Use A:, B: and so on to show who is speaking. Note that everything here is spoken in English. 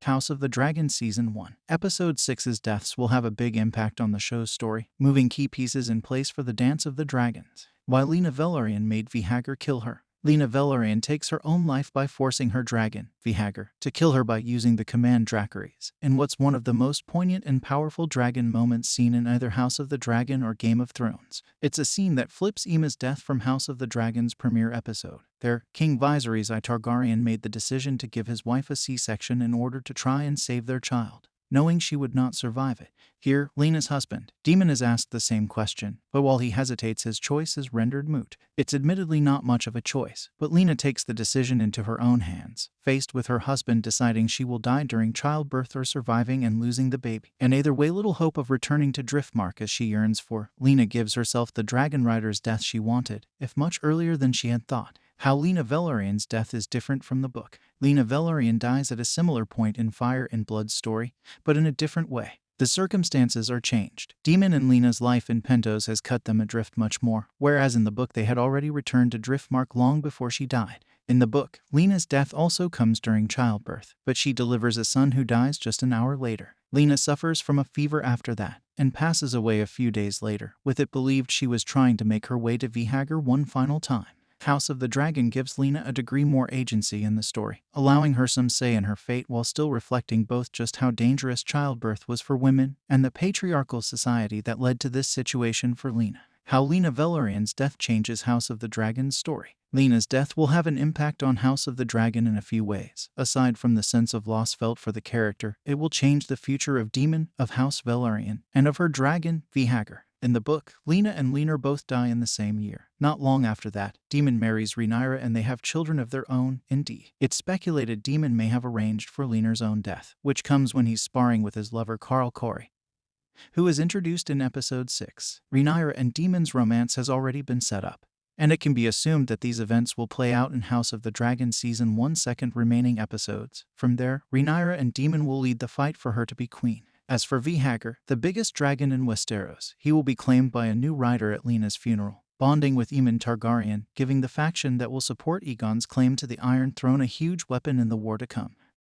A: House of the Dragon Season 1. Episode 6's deaths will have a big impact on the show's story, moving key pieces in place for the Dance of the Dragons. While Laena Velaryon made Vhagar kill her, Laena Velaryon takes her own life by forcing her dragon, Vhagar, to kill her by using the command Dracarys, in what's one of the most poignant and powerful dragon moments seen in either House of the Dragon or Game of Thrones. It's a scene that flips Aemma's death from House of the Dragon's premiere episode. There, King Viserys I Targaryen made the decision to give his wife a C-section in order to try and save their child, knowing she would not survive it. Here, Laena's husband, Daemon, is asked the same question, but while he hesitates, his choice is rendered moot. It's admittedly not much of a choice, but Laena takes the decision into her own hands, faced with her husband deciding she will die during childbirth or surviving and losing the baby. And either way, little hope of returning to Driftmark as she yearns for, Laena gives herself the Dragon Rider's death she wanted, if much earlier than she had thought. How Laena Velaryon's death is different from the book. Laena Velaryon dies at a similar point in Fire and Blood's story, but in a different way. The circumstances are changed. Daemon and Lena's life in Pentos has cut them adrift much more, whereas in the book they had already returned to Driftmark long before she died. In the book, Lena's death also comes during childbirth, but she delivers a son who dies just an hour later. Laena suffers from a fever after that, and passes away a few days later, with it believed she was trying to make her way to Vhagar one final time. House of the Dragon gives Laena a degree more agency in the story, allowing her some say in her fate while still reflecting both just how dangerous childbirth was for women and the patriarchal society that led to this situation for Laena. How Laena Velaryon's death changes House of the Dragon's story. Lena's death will have an impact on House of the Dragon in a few ways. Aside from the sense of loss felt for the character, it will change the future of Daemon, of House Velaryon, and of her dragon, Vhagar. In the book, Laena and Laenor both die in the same year. Not long after that, Daemon marries Rhaenyra and they have children of their own. Indeed, it's speculated Daemon may have arranged for Laenor's own death, which comes when he's sparring with his lover Carl Corey, who is introduced in episode 6. Rhaenyra and Daemon's romance has already been set up, and it can be assumed that these events will play out in House of the Dragon Season 1's second remaining episodes. From there, Rhaenyra and Daemon will lead the fight for her to be queen. As for Vhagar, the biggest dragon in Westeros, he will be claimed by a new rider at Laena's funeral, bonding with Aemon Targaryen, giving the faction that will support Aegon's claim to the Iron Throne a huge weapon in the war to come.